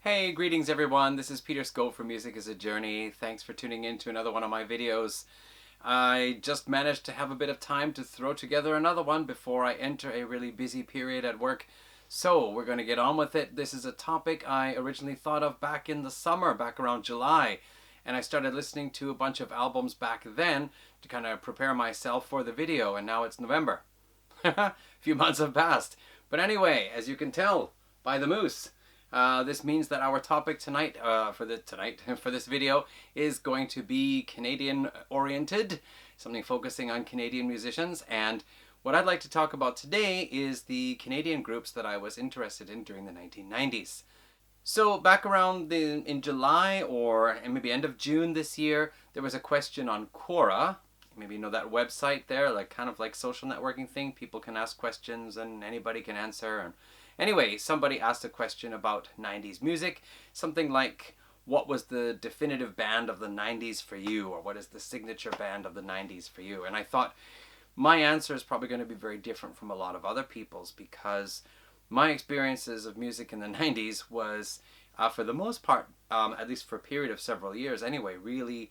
Hey, greetings everyone. This is Peter Scope from Music is a Journey. Thanks for tuning in to another one of my videos. I just managed to have a bit of time to throw together another one before I enter a really busy period at work. So we're going to get on with it. This is a topic I originally thought of back in the summer, back around July. And I started listening to a bunch of albums back then to kind of prepare myself for the video. And now it's November. A few months have passed. But anyway, as you can tell by the moose, this means that our topic tonight, for this video, is going to be Canadian oriented, something focusing on Canadian musicians. And what I'd like to talk about today is the Canadian groups that I was interested in during the 1990s. So back around in July or maybe end of June this year, there was a question on Quora. Maybe you know that website there, like kind of like social networking thing. People can ask questions and anybody can answer. And anyway, somebody asked a question about 90s music, something like, what was the definitive band of the 90s for you? Or what is the signature band of the 90s for you? And I thought my answer is probably going to be very different from a lot of other people's, because my experiences of music in the 90s was, for the most part, at least for a period of several years anyway, really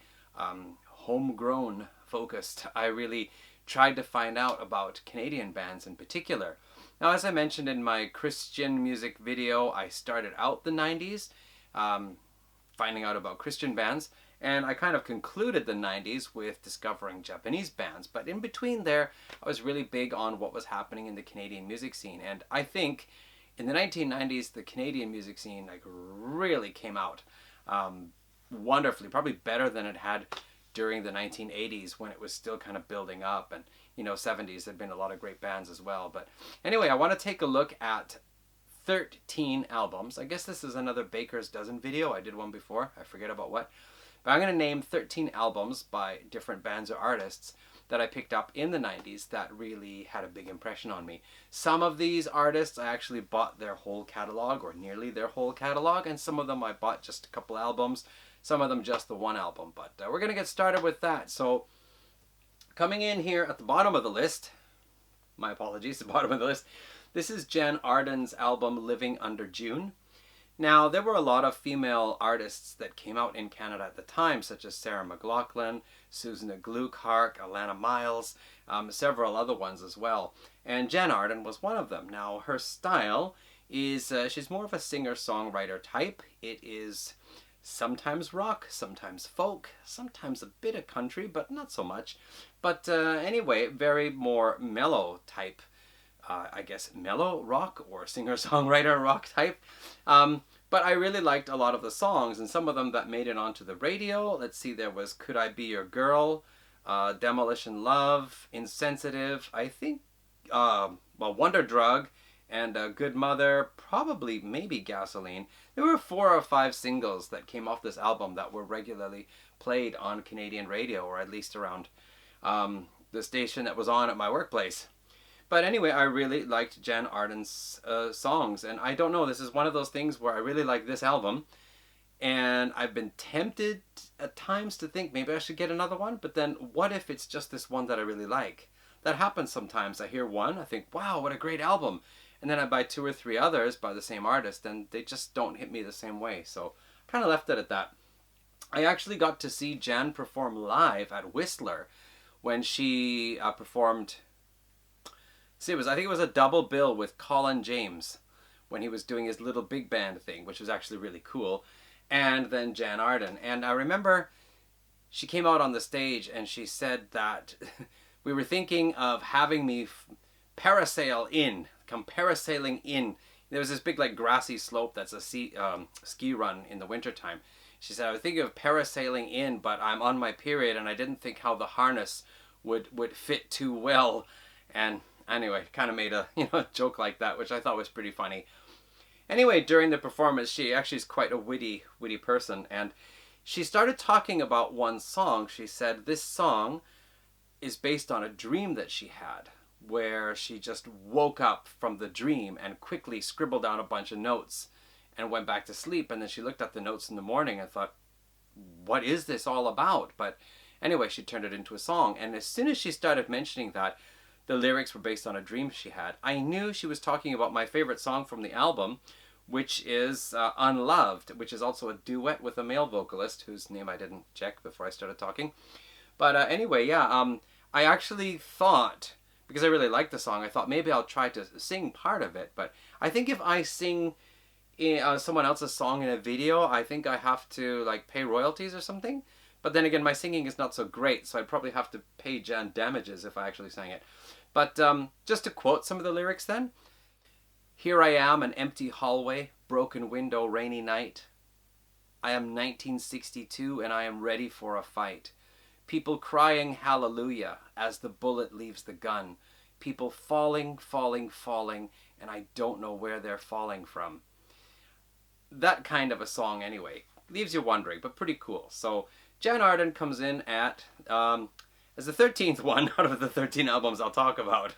homegrown focused. I really tried to find out about Canadian bands in particular. Now, as I mentioned in my Christian music video, I started out the 90s finding out about Christian bands, and I kind of concluded the 90s with discovering Japanese bands. But in between there, I was really big on what was happening in the Canadian music scene. And I think in the 1990s, the Canadian music scene really came out wonderfully, probably better than it had during the 1980s when it was still kind of building up. And 70s, there'd been a lot of great bands as well. But anyway, I want to take a look at 13 albums. I guess this is another Baker's Dozen video. I did one before. I forget about what. But I'm going to name 13 albums by different bands or artists that I picked up in the 90s that really had a big impression on me. Some of these artists, I actually bought their whole catalog, or nearly their whole catalog, and some of them I bought just a couple albums, some of them just the one album. But we're going to get started with that. So coming in here at the bottom of the list, my apologies, the bottom of the list, this is Jen Arden's album Living Under June. Now, there were a lot of female artists that came out in Canada at the time, such as Sarah McLachlan, Susan Gluekhart, Alana Miles, several other ones as well. And Jen Arden was one of them. Now, her style is, she's more of a singer-songwriter type. It is sometimes rock, sometimes folk, sometimes a bit of country, but not so much. But anyway, very more mellow type. I guess mellow rock or singer-songwriter rock type. But I really liked a lot of the songs, and some of them that made it onto the radio. Let's see, there was Could I Be Your Girl, Demolition Love, Insensitive, I think, Wonder Drug, and Good Mother, probably maybe Gasoline. There were 4 or 5 singles that came off this album that were regularly played on Canadian radio, or at least around the station that was on at my workplace. But anyway, I really liked Jen Arden's songs. And I don't know, this is one of those things where I really like this album. And I've been tempted at times to think maybe I should get another one. But then what if it's just this one that I really like? That happens sometimes. I hear one, I think, wow, what a great album. And then I buy 2 or 3 others by the same artist, and they just don't hit me the same way. So I kind of left it at that. I actually got to see Jan perform live at Whistler when she performed... See, I think it was a double bill with Colin James when he was doing his little big band thing, which was actually really cool. And then Jan Arden. And I remember she came out on the stage and she said that we were thinking of having me parasail in, come parasailing in. There was this big grassy slope that's a ski run in the wintertime. She said, I was thinking of parasailing in, but I'm on my period and I didn't think how the harness would fit too well. And anyway, kind of made a joke like that, which I thought was pretty funny. Anyway, during the performance, she actually is quite a witty person, and she started talking about one song. She said this song is based on a dream that she had, where she just woke up from the dream and quickly scribbled down a bunch of notes and went back to sleep. And then she looked at the notes in the morning and thought, what is this all about? But anyway, she turned it into a song. And as soon as she started mentioning that the lyrics were based on a dream she had, I knew she was talking about my favorite song from the album, which is Unloved, which is also a duet with a male vocalist whose name I didn't check before I started talking. But anyway, yeah, I actually thought, because I really liked the song, I thought maybe I'll try to sing part of it. But I think if I sing someone else's song in a video, I think I have to like pay royalties or something. But then again, my singing is not so great, so I'd probably have to pay Jan damages if I actually sang it. But just to quote some of the lyrics then. Here I am, an empty hallway, broken window, rainy night. I am 1962 and I am ready for a fight. People crying hallelujah as the bullet leaves the gun. People falling, falling, falling, and I don't know where they're falling from. That kind of a song anyway. Leaves you wondering, but pretty cool. So Jan Arden comes in at as the 13th one out of the 13 albums I'll talk about.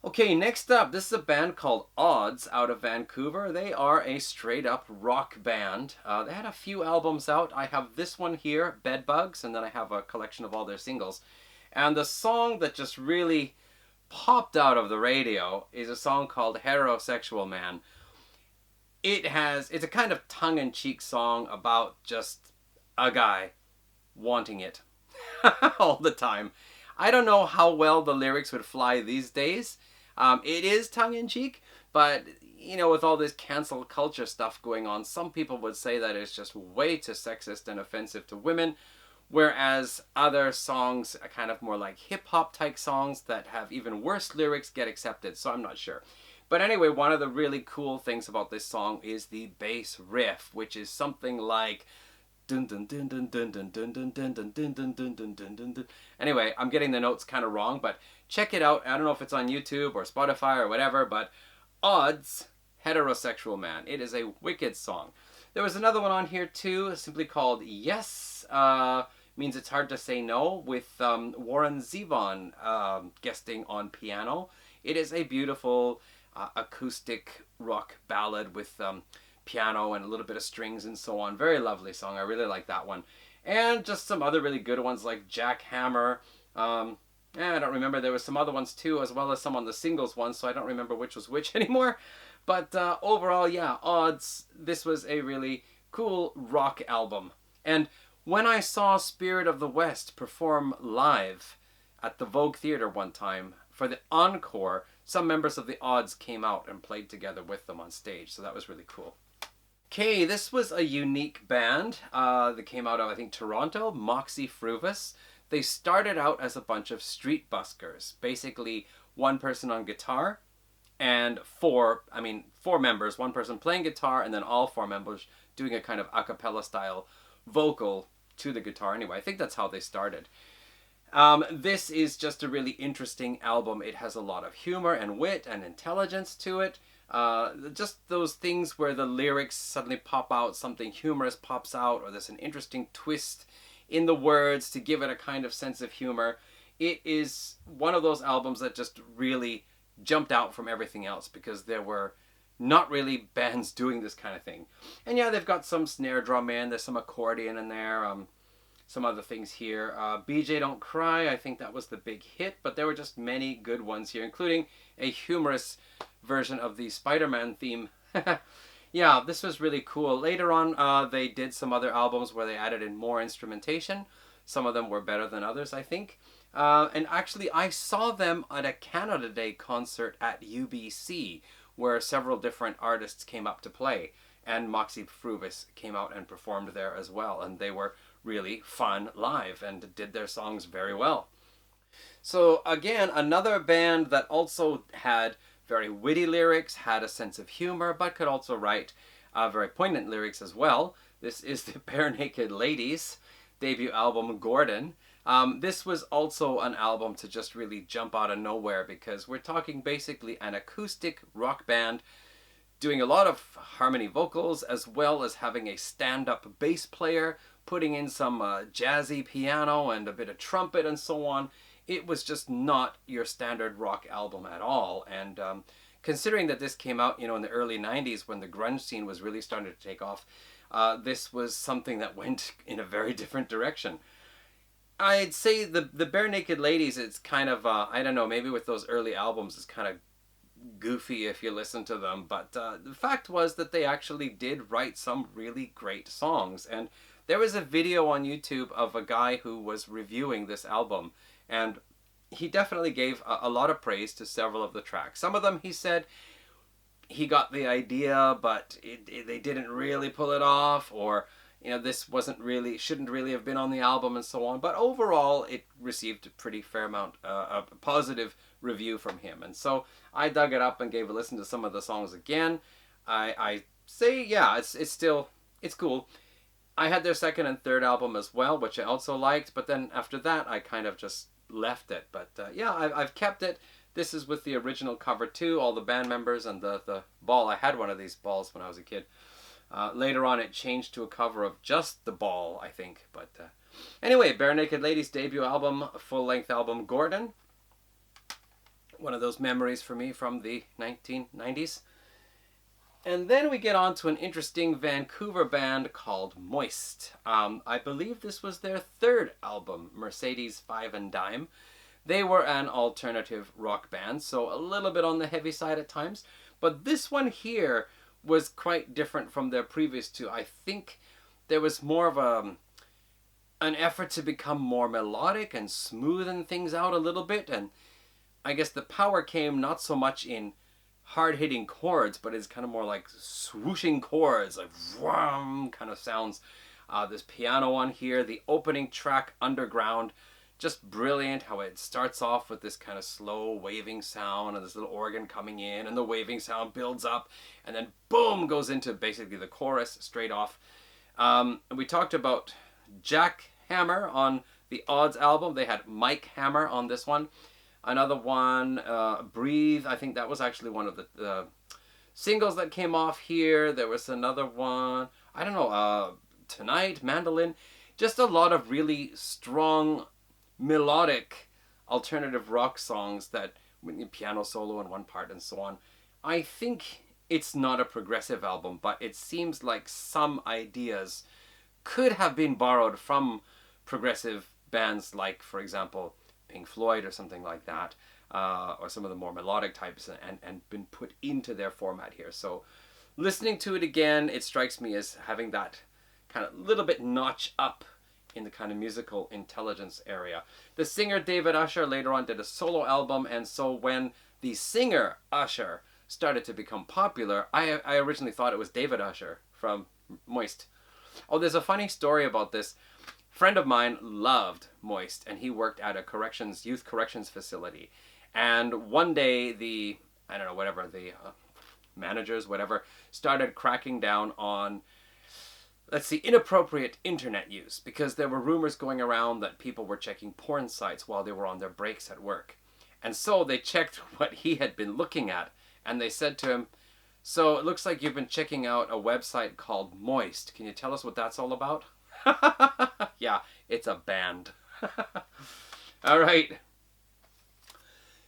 Okay, next up, this is a band called Odds out of Vancouver. They are a straight-up rock band. They had a few albums out. I have this one here, Bedbugs, and then I have a collection of all their singles. And the song that just really popped out of the radio is a song called Heterosexual Man. It's a kind of tongue-in-cheek song about just a guy wanting it all the time. I don't know how well the lyrics would fly these days. It is tongue-in-cheek, but, you know, with all this cancel culture stuff going on, some people would say that it's just way too sexist and offensive to women, whereas other songs, kind of more like hip-hop type songs that have even worse lyrics, get accepted, so I'm not sure. But anyway, one of the really cool things about this song is the bass riff, which is something like dun dun dun dun dun dun dun dun dun dun dun dun dun dun dun dun dun. Anyway, I'm getting the notes kind of wrong, but check it out. I don't know if it's on YouTube or Spotify or whatever, but Odds, Heterosexual Man. It is a wicked song. There was another one on here too, simply called Yes, means it's hard to say no, with Warren Zevon guesting on piano. It is a beautiful acoustic rock ballad with piano and a little bit of strings and so on. Very lovely song. I really like that one. And just some other really good ones like Jackhammer. I don't remember. There was some other ones too, as well as some on the singles one, so I don't remember which was which anymore. But overall, yeah, Odds. This was a really cool rock album. And when I saw Spirit of the West perform live at the Vogue Theatre one time, for the encore, some members of the Odds came out and played together with them on stage, so that was really cool. Okay, this was a unique band that came out of, I think, Toronto, Moxiefruvus. They started out as a bunch of street buskers, basically one person on guitar and four members, one person playing guitar and then all four members doing a kind of a cappella style vocal to the guitar anyway. I think that's how they started. This is just a really interesting album. It has a lot of humor and wit and intelligence to it. Just those things where the lyrics suddenly pop out, something humorous pops out, or there's an interesting twist in the words to give it a kind of sense of humor. It is one of those albums that just really jumped out from everything else because there were not really bands doing this kind of thing. And yeah, they've got some snare drum in, there's some accordion in there, some other things here. BJ Don't Cry, I think that was the big hit, but there were just many good ones here, including a humorous version of the Spider-Man theme. Yeah, this was really cool. Later on, they did some other albums where they added in more instrumentation. Some of them were better than others, I think. And actually, I saw them at a Canada Day concert at UBC, where several different artists came up to play. And Moxiefruvus came out and performed there as well. And they were really fun live and did their songs very well. So again, another band that also had very witty lyrics, had a sense of humor, but could also write very poignant lyrics as well. This is the Barenaked Ladies debut album, Gordon. This was also an album to just really jump out of nowhere because we're talking basically an acoustic rock band doing a lot of harmony vocals as well as having a stand-up bass player, putting in some jazzy piano and a bit of trumpet and so on. It was just not your standard rock album at all. And considering that this came out, in the early 90s when the grunge scene was really starting to take off, this was something that went in a very different direction. I'd say the Barenaked Ladies, it's kind of, I don't know, maybe with those early albums, it's kind of goofy if you listen to them, but the fact was that they actually did write some really great songs. And there was a video on YouTube of a guy who was reviewing this album, and he definitely gave a lot of praise to several of the tracks. Some of them, he said, he got the idea, but they didn't really pull it off, or this shouldn't really have been on the album, and so on. But overall, it received a pretty fair amount of positive review from him. And so I dug it up and gave a listen to some of the songs again. I say, yeah, it's cool. I had their second and third album as well, which I also liked, but then after that, I kind of just left it. But yeah, I've kept it. This is with the original cover too, all the band members and the ball. I had one of these balls when I was a kid. Later on, it changed to a cover of just the ball, I think. But anyway, Barenaked Ladies' debut album, full-length album, Gordon. One of those memories for me from the 1990s. And then we get on to an interesting Vancouver band called Moist. I believe this was their third album, Mercedes 5 and Dime. They were an alternative rock band, so a little bit on the heavy side at times. But this one here was quite different from their previous two. I think there was more of an effort to become more melodic and smoothen things out a little bit. And I guess the power came not so much in hard-hitting chords, but it's kind of more like swooshing chords, like vroom kind of sounds. This piano on here, the opening track, Underground, just brilliant how it starts off with this kind of slow waving sound and this little organ coming in, and the waving sound builds up and then boom goes into basically the chorus straight off. We talked about Jack Hammer on the Odds album. They had Mike Hammer on this one. Another one, Breathe, I think that was actually one of the singles that came off here. There was another one, I don't know, Tonight, Mandolin. Just a lot of really strong melodic alternative rock songs that with piano solo in one part and so on. I think it's not a progressive album, but it seems like some ideas could have been borrowed from progressive bands like, for example, Pink Floyd or something like that, or some of the more melodic types, and been put into their format here. So listening to it again, it strikes me as having that kind of little bit notch up in the kind of musical intelligence area. The singer David Usher later on did a solo album, and so when the singer Usher started to become popular, I originally thought it was David Usher from Moist. Oh, there's a funny story about this. A friend of mine loved Moist, and he worked at a youth corrections facility. And one day the managers, started cracking down on, inappropriate internet use, because there were rumors going around that people were checking porn sites while they were on their breaks at work. And so they checked what he had been looking at, and they said to him, "So it looks like you've been checking out a website called Moist. Can you tell us what that's all about?" Yeah, it's a band. All right.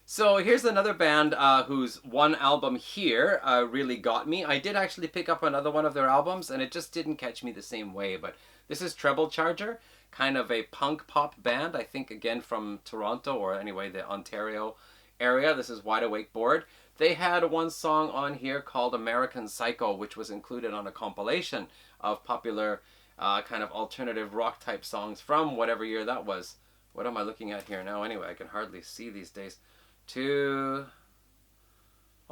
So here's another band whose one album here really got me. I did actually pick up another one of their albums, and it just didn't catch me the same way. But this is Treble Charger, kind of a punk pop band, I think, again, from Toronto, or anyway, the Ontario area. This is Wide Awake Board. They had one song on here called American Psycho, which was included on a compilation of popular kind of alternative rock type songs from whatever year that was. What am I looking at here now? Anyway, I can hardly see these days. Oh,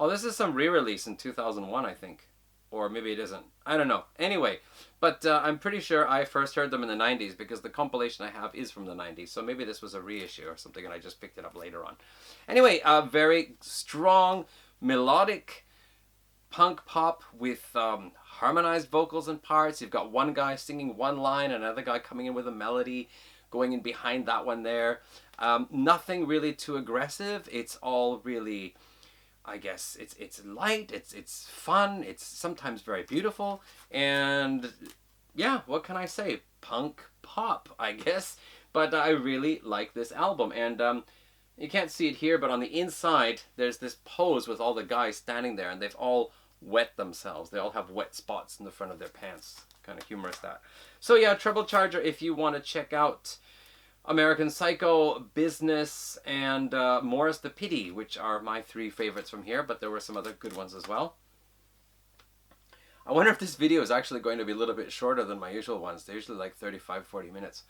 this is some re-release in 2001, I think. Or maybe it isn't. I don't know. Anyway, but I'm pretty sure I first heard them in the 90s, because the compilation I have is from the 90s. So maybe this was a reissue or something, and I just picked it up later on. Anyway, very strong, melodic punk pop with harmonized vocals and parts. You've got one guy singing one line, another guy coming in with a melody, going in behind that one there. Nothing really too aggressive. It's all really, I guess, it's light, it's fun, it's sometimes very beautiful, and yeah, what can I say? Punk pop, I guess. But I really like this album, and you can't see it here, but on the inside, there's this pose with all the guys standing there, and they've all wet themselves. They all have wet spots in the front of their pants. Kind of humorous, that. So yeah, Treble Charger, if you want to check out American Psycho, Business, and Morris the Pity, which are my 3 favorites from here, but there were some other good ones as well. I wonder if this video is actually going to be a little bit shorter than my usual ones. They're usually like 35-40 minutes.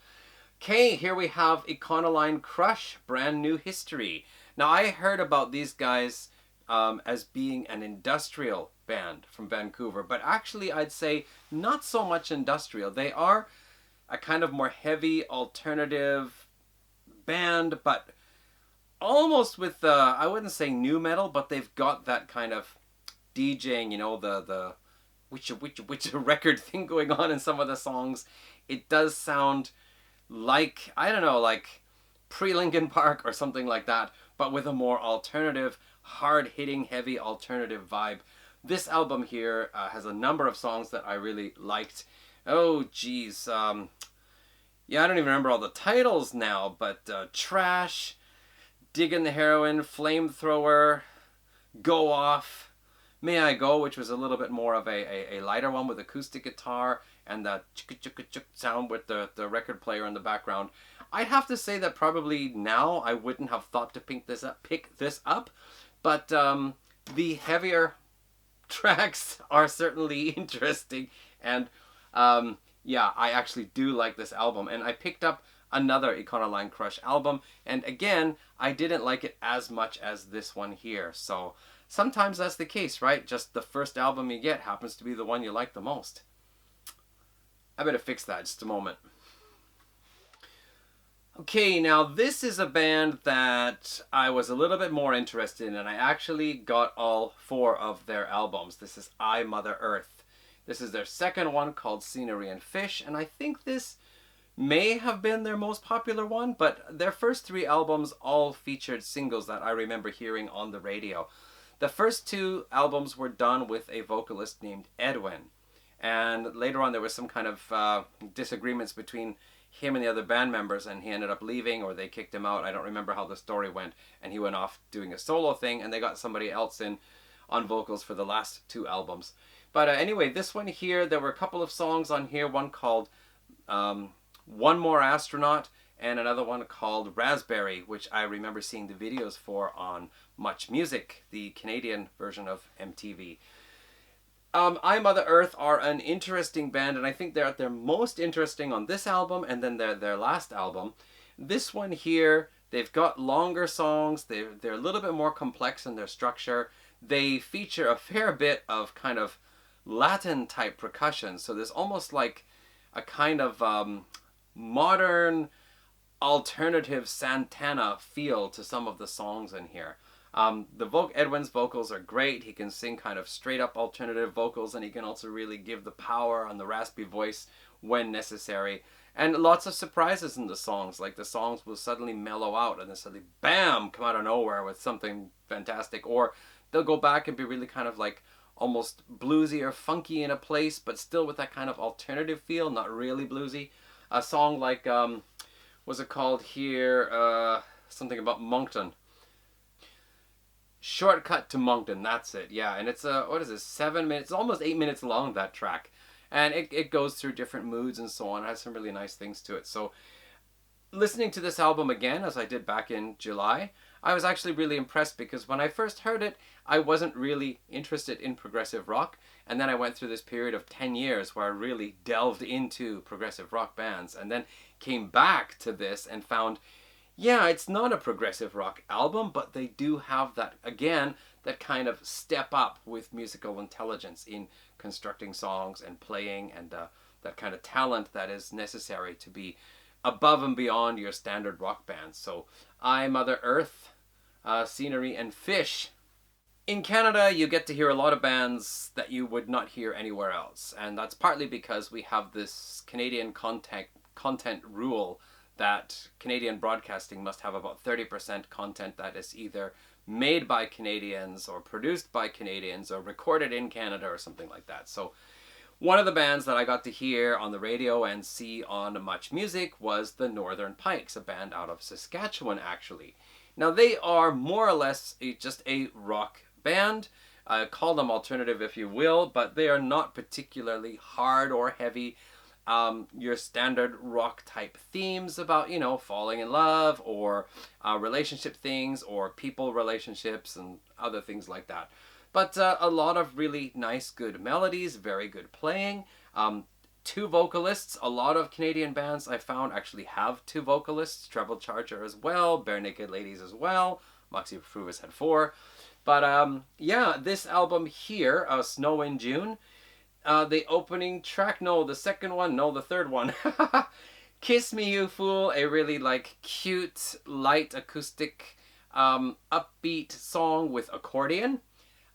Okay, here we have Econoline Crush, Brand New History. Now, I heard about these guys as being an industrial band from Vancouver, but actually I'd say not so much industrial. They are a kind of more heavy alternative band, but almost with, I wouldn't say new metal, but they've got that kind of DJing, you know, the which record thing going on in some of the songs. It does sound like, I don't know, like pre-Linkin Park or something like that, but with a more alternative, hard-hitting, heavy alternative vibe. This album here has a number of songs that I really liked. Oh, geez. Yeah, I don't even remember all the titles now, but Trash, Diggin' the Heroin, Flamethrower, Go Off, May I Go, which was a little bit more of a lighter one with acoustic guitar and that chuk-chuk-chuk sound with the record player in the background. I'd have to say that probably now I wouldn't have thought to pick this up, but the heavier tracks are certainly interesting, and yeah, I actually do like this album. And I picked up another Econoline Crush album, and again, I didn't like it as much as this one here. So sometimes that's the case, right? Just the first album you get happens to be the one you like the most. I better fix that just a moment. Okay, now this is a band that I was a little bit more interested in, and I actually got all 4 of their albums. This is I, Mother Earth. This is their second one, called Scenery and Fish, and I think this may have been their most popular one, but their first 3 albums all featured singles that I remember hearing on the radio. The first 2 albums were done with a vocalist named Edwin, and later on there was some kind of disagreements between him and the other band members, and he ended up leaving, or they kicked him out. I don't remember how the story went, and he went off doing a solo thing, and they got somebody else in on vocals for the last 2 albums. But anyway, this one here, there were a couple of songs on here, one called One More Astronaut, and another one called Raspberry, which I remember seeing the videos for on Much Music, the Canadian version of MTV. I, Mother Earth are an interesting band, and I think they're at their most interesting on this album and then their last album. This one here, they've got longer songs, they're a little bit more complex in their structure. They feature a fair bit of kind of Latin type percussion, so there's almost like a kind of modern alternative Santana feel to some of the songs in here. Edwin's vocals are great. He can sing kind of straight up alternative vocals, and he can also really give the power on the raspy voice when necessary. And lots of surprises in the songs, like the songs will suddenly mellow out and then suddenly bam, come out of nowhere with something fantastic, or they'll go back and be really kind of like almost bluesy or funky in a place, but still with that kind of alternative feel, not really bluesy. A song like what's it called here, something about Moncton. Shortcut to Moncton, that's it, yeah. And it's what is this, 7 minutes, it's almost 8 minutes long, that track. And it goes through different moods and so on. It has some really nice things to it. So listening to this album again, as I did back in July, I was actually really impressed, because when I first heard it, I wasn't really interested in progressive rock. And then I went through this period of 10 years where I really delved into progressive rock bands, and then came back to this and found, yeah, it's not a progressive rock album, but they do have that, again, that kind of step up with musical intelligence in constructing songs and playing, and that kind of talent that is necessary to be above and beyond your standard rock bands. So I, Mother Earth, Scenery and Fish. In Canada, you get to hear a lot of bands that you would not hear anywhere else, and that's partly because we have this Canadian content rule that Canadian broadcasting must have about 30% content that is either made by Canadians or produced by Canadians or recorded in Canada or something like that. So one of the bands that I got to hear on the radio and see on Much Music was the Northern Pikes, a band out of Saskatchewan, actually. Now, they are more or less just a rock band. Call them alternative if you will, but they are not particularly hard or heavy. your standard rock type themes about, you know, falling in love or relationship things or people relationships and other things like that. But a lot of really nice, good melodies, very good playing. Two vocalists. A lot of Canadian bands I found actually have two vocalists. Treble Charger as well, Barenaked Ladies as well. Moxiefruvus had four. But yeah, this album here, Snow in June, the opening track, no, the second one, no, the third one. Kiss Me You Fool, a really like cute, light acoustic, upbeat song with accordion.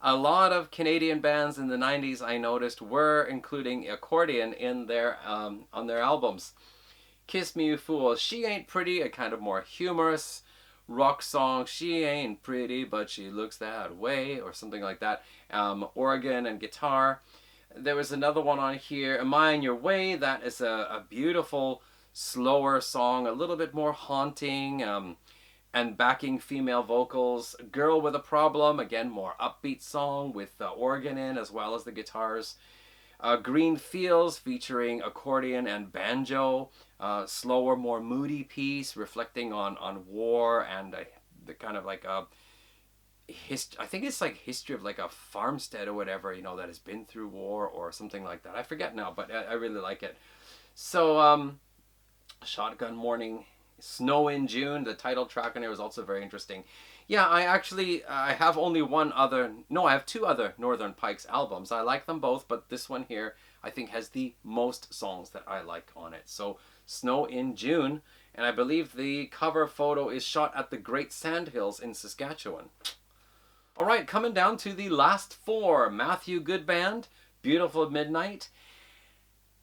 A lot of Canadian bands in the 90s I noticed were including accordion in their on their albums. Kiss Me You Fool, She Ain't Pretty, a kind of more humorous rock song. She ain't pretty, but she looks that way, or something like that. Organ and guitar. There was another one on here, Am I in Your Way? That is a beautiful, slower song, a little bit more haunting, and backing female vocals. Girl with a Problem, again, more upbeat song with the organ in as well as the guitars. Green Fields featuring accordion and banjo, slower, more moody piece reflecting on war and the kind of like a I think it's like history of like a farmstead or whatever, you know, that has been through war or something like that. I forget now, but I really like it. So Shotgun Morning, Snow in June, the title track on here was also very interesting. Yeah, I have only I have two other Northern Pikes albums. I like them both, but this one here I think has the most songs that I like on it. So Snow in June, and I believe the cover photo is shot at the Great Sandhills in Saskatchewan. All right, coming down to the last four. Matthew Good Band, Beautiful Midnight.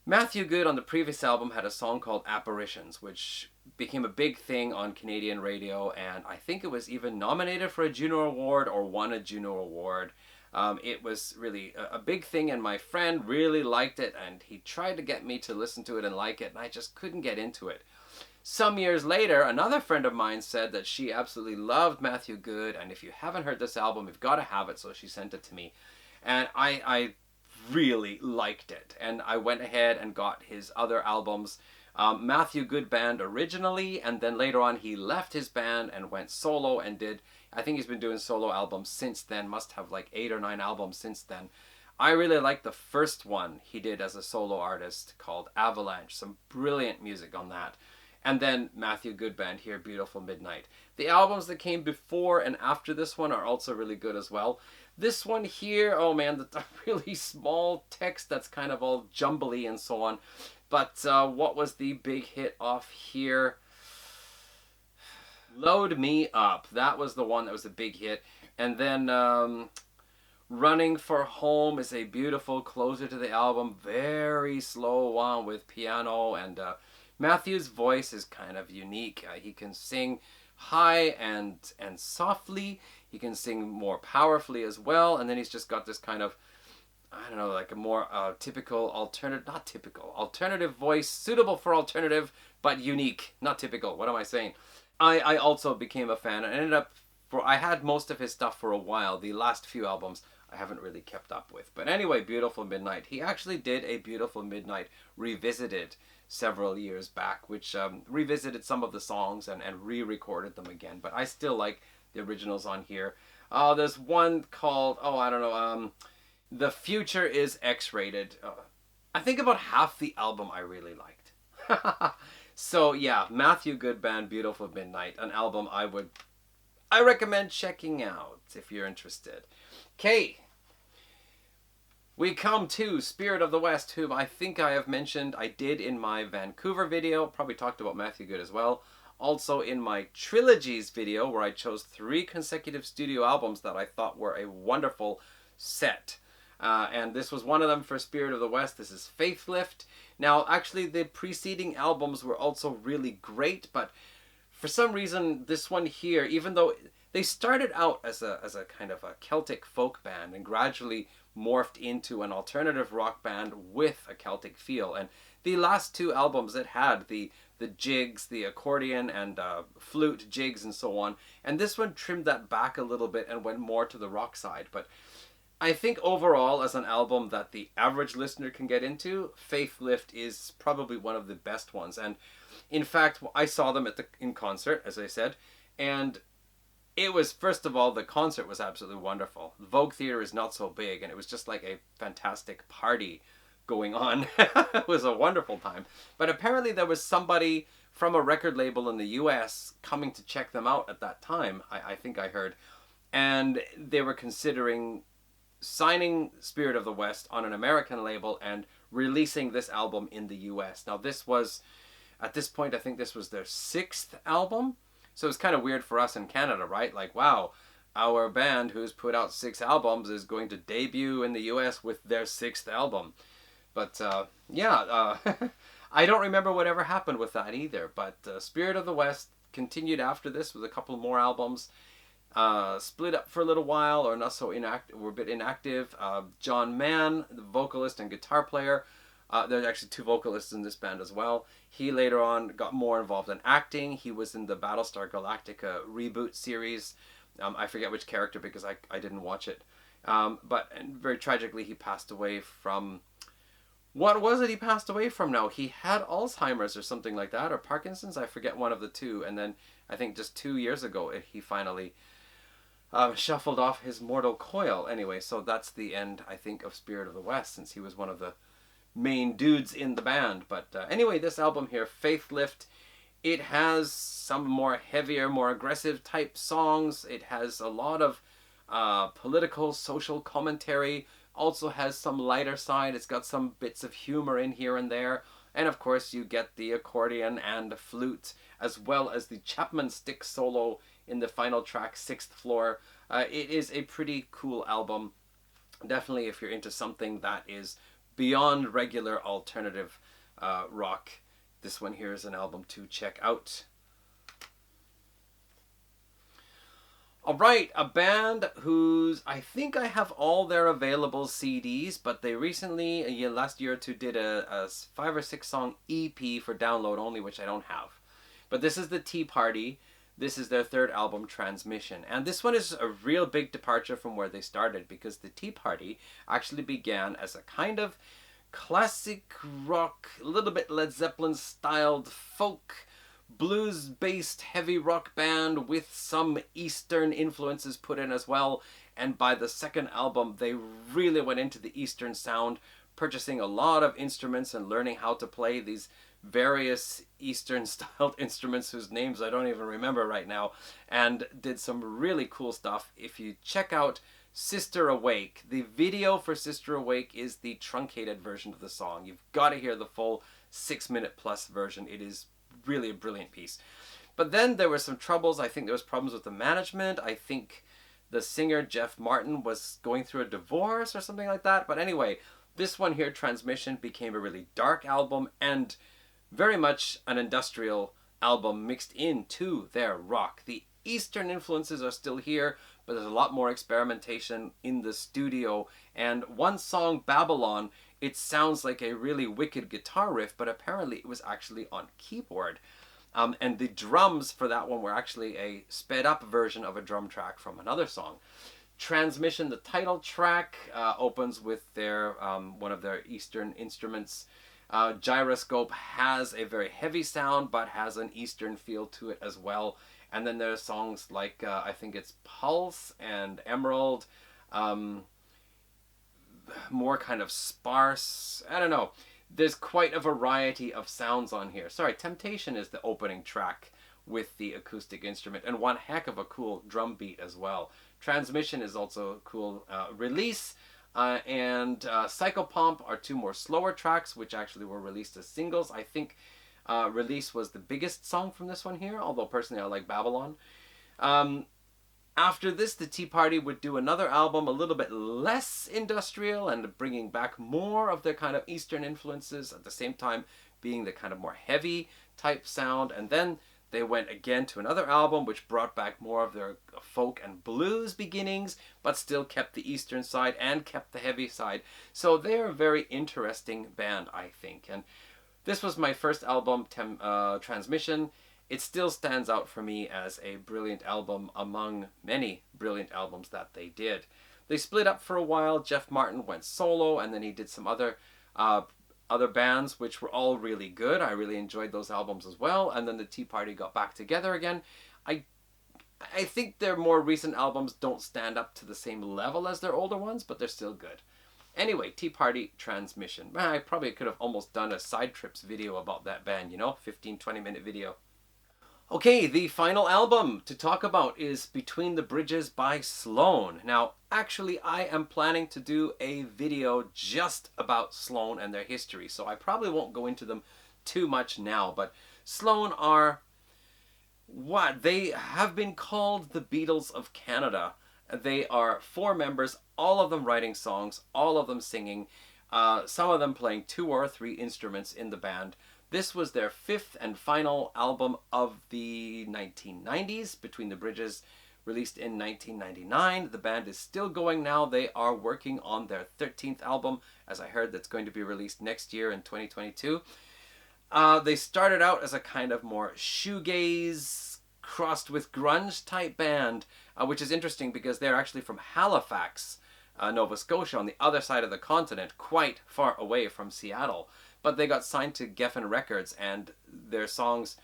Matthew Good on the previous album had a song called Apparitions, which became a big thing on Canadian radio, and I think it was even nominated for a Juno Award or won a Juno Award. It was really a big thing, and my friend really liked it, and he tried to get me to listen to it and like it, and I just couldn't get into it. Some years later, another friend of mine said that she absolutely loved Matthew Good, and if you haven't heard this album, you've got to have it, so she sent it to me. And I really liked it, and I went ahead and got his other albums. Matthew Good Band originally, and then later on he left his band and went solo and I think he's been doing solo albums since then, must have like 8 or 9 albums since then. I really like the first one he did as a solo artist called Avalanche, some brilliant music on that. And then Matthew Good Band here, Beautiful Midnight. The albums that came before and after this one are also really good as well. This one here, oh man, the really small text that's kind of all jumbly and so on. But what was the big hit off here? Load Me Up. That was the one that was a big hit. And then Running for Home is a beautiful closer to the album. Very slow one with piano, and Matthew's voice is kind of unique. He can sing high and softly. He can sing more powerfully as well. And then he's just got this kind of, I don't know, like a more typical alternative voice, suitable for alternative, but unique. Not typical. What am I saying? I also became a fan. I had most of his stuff for a while. The last few albums I haven't really kept up with. But anyway, Beautiful Midnight. He actually did a Beautiful Midnight Revisited several years back, which revisited some of the songs and re-recorded them again. But I still like the originals on here. There's one called, I don't know, The Future is X-Rated. I think about half the album I really liked. So yeah, Matthew Good Band, Beautiful Midnight, an album I recommend checking out if you're interested. Okay. We come to Spirit of the West, whom I think I have mentioned. I did in my Vancouver video, probably talked about Matthew Good as well. Also in my Trilogies video, where I chose 3 consecutive studio albums that I thought were a wonderful set. And this was one of them for Spirit of the West. This is Faith Lift. Now, actually, the preceding albums were also really great, but for some reason, this one here, even though they started out as a kind of a Celtic folk band and gradually morphed into an alternative rock band with a Celtic feel. And the last 2 albums, it had the jigs, the accordion and flute jigs and so on. And this one trimmed that back a little bit and went more to the rock side. But I think overall, as an album that the average listener can get into, Faith Lift is probably one of the best ones. And in fact, I saw them in concert, as I said, and it was, first of all, the concert was absolutely wonderful. The Vogue Theatre is not so big, and it was just like a fantastic party going on. It was a wonderful time. But apparently there was somebody from a record label in the US coming to check them out at that time, I think I heard. And they were considering signing Spirit of the West on an American label and releasing this album in the US. Now this was, at this point, I think this was their 6th album. So it's kind of weird for us in Canada, right? Like, wow, our band who's put out 6 albums is going to debut in the US with their 6th album. But I don't remember whatever happened with that either. But Spirit of the West continued after this with a couple more albums. Split up for a little while, or not so inactive, were a bit inactive. John Mann, the vocalist and guitar player, there's actually 2 vocalists in this band as well. He later on got more involved in acting. He was in the Battlestar Galactica reboot series. I forget which character because I didn't watch it. But very tragically, he passed away from... What was it he passed away from now? He had Alzheimer's or something like that, or Parkinson's. I forget, one of the two. And then I think just 2 years ago, he finally shuffled off his mortal coil. Anyway, so that's the end, I think, of Spirit of the West, since he was one of the main dudes in the band. But anyway, this album here, Faith Lift, it has some more heavier, more aggressive type songs. It has a lot of political, social commentary. Also has some lighter side. It's got some bits of humor in here and there. And of course you get the accordion and flute, as well as the Chapman stick solo in the final track, 6th Floor. It is a pretty cool album. Definitely if you're into something that is beyond regular alternative rock, this one here is an album to check out. Alright, a band whose, I think I have all their available CDs, but they recently, last year or two, did a 5 or 6 song EP for download only, which I don't have. But this is the Tea Party. This is their 3rd album, Transmission. And this one is a real big departure from where they started, because the Tea Party actually began as a kind of classic rock, a little bit Led Zeppelin styled folk, blues-based heavy rock band with some Eastern influences put in as well. And by the 2nd album, they really went into the Eastern sound, purchasing a lot of instruments and learning how to play these various Eastern-styled instruments whose names I don't even remember right now, and did some really cool stuff. If you check out Sister Awake, the video for Sister Awake is the truncated version of the song. You've got to hear the full 6-minute plus version. It is really a brilliant piece. But then there were some troubles. I think there was problems with the management. I think the singer Jeff Martin was going through a divorce or something like that. But anyway, this one here, Transmission, became a really dark album and very much an industrial album mixed into their rock. The Eastern influences are still here, but there's a lot more experimentation in the studio. And one song, Babylon, it sounds like a really wicked guitar riff, but apparently it was actually on keyboard. And the drums for that one were actually a sped up version of a drum track from another song. Transmission, the title track, opens with their one of their Eastern instruments. Gyroscope has a very heavy sound, but has an Eastern feel to it as well. And then there are songs like, I think it's Pulse and Emerald, more kind of sparse. I don't know. There's quite a variety of sounds on here. Sorry, Temptation is the opening track with the acoustic instrument, and one heck of a cool drum beat as well. Transmission is also a cool release, and Psychopomp are 2 more slower tracks, which actually were released as singles. I think Release was the biggest song from this one here, although personally I like Babylon. After this, the Tea Party would do another album a little bit less industrial and bringing back more of their kind of Eastern influences, at the same time being the kind of more heavy type sound. And then they went again to another album which brought back more of their folk and blues beginnings, but still kept the Eastern side and kept the heavy side. So they're a very interesting band, I think. And this was my first album, Transmission. It still stands out for me as a brilliant album among many brilliant albums that they did. They split up for a while. Jeff Martin went solo, and then he did some other bands, which were all really good. I really enjoyed those albums as well. And then the Tea Party got back together again. I think their more recent albums don't stand up to the same level as their older ones, but they're still good. Anyway, Tea Party, Transmission. I probably could have almost done a Side Trips video about that band, you know, 15-20 minute video. Okay, the final album to talk about is Between the Bridges by Sloan. Now, actually, I am planning to do a video just about Sloan and their history, so I probably won't go into them too much now, but Sloan are what? They have been called the Beatles of Canada. They are 4 members, all of them writing songs, all of them singing, some of them playing 2 or 3 instruments in the band. This was their 5th and final album of the 1990s, Between the Bridges, released in 1999. The band is still going now. They are working on their 13th album, as I heard, that's going to be released next year in 2022. They started out as a kind of more shoegaze crossed with grunge type band, which is interesting because they're actually from Halifax, Nova Scotia, on the other side of the continent, quite far away from Seattle. But they got signed to Geffen Records, and their songs,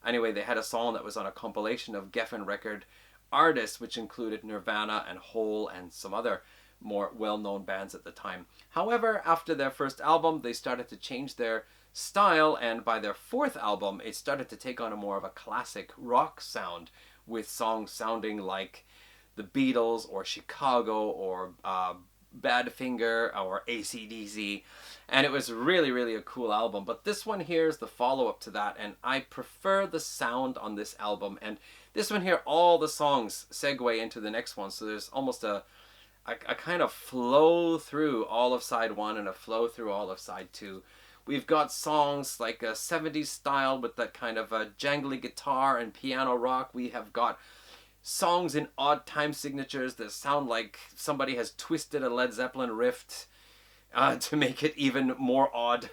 anyway, they had a song that was on a compilation of Geffen record artists, which included Nirvana and Hole and some other more well-known bands at the time. However, after their first album, they started to change their style, and by their 4th album, it started to take on a more of a classic rock sound, with songs sounding like the Beatles or Chicago or Badfinger or AC/DC, and it was really, really a cool album. But this one here is the follow-up to that, and I prefer the sound on this album. And this one here, all the songs segue into the next one, so there's almost a kind of flow through all of side 1 and a flow through all of side 2. We've got songs like a 70s style with that kind of a jangly guitar and piano rock. We have got songs in odd time signatures that sound like somebody has twisted a Led Zeppelin riff to make it even more odd.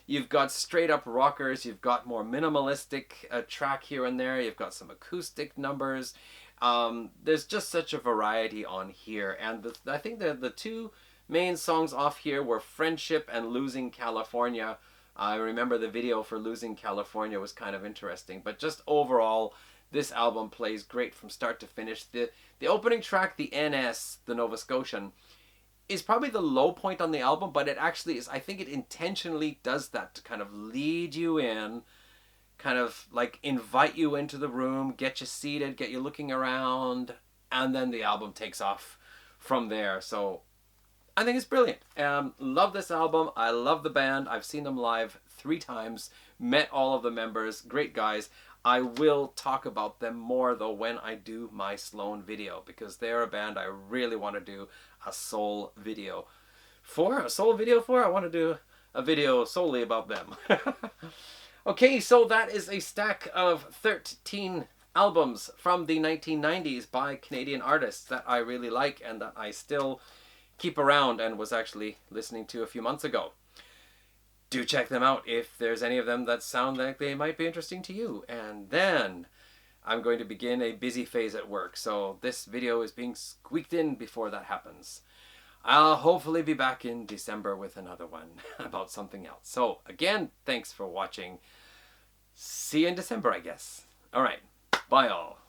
You've got straight up rockers, you've got more minimalistic track here and there, you've got some acoustic numbers. There's just such a variety on here, and I think the 2 main songs off here were Friendship and Losing California. I remember the video for Losing California was kind of interesting, but just overall, this album plays great from start to finish. The opening track, the NS, the Nova Scotian, is probably the low point on the album, but it actually is, I think it intentionally does that to kind of lead you in, kind of like invite you into the room, get you seated, get you looking around, and then the album takes off from there. So I think it's brilliant. Love this album. I love the band. I've seen them live 3 times, met all of the members, great guys. I will talk about them more though when I do my Sloan video, because they're a band I really want to do a soul video for. I want to do a video solely about them. Okay, so that is a stack of 13 albums from the 1990s by Canadian artists that I really like and that I still keep around and was actually listening to a few months ago. Do check them out if there's any of them that sound like they might be interesting to you. And then I'm going to begin a busy phase at work, so this video is being squeaked in before that happens. I'll hopefully be back in December with another one about something else. So again, thanks for watching. See you in December, I guess. All right, bye all.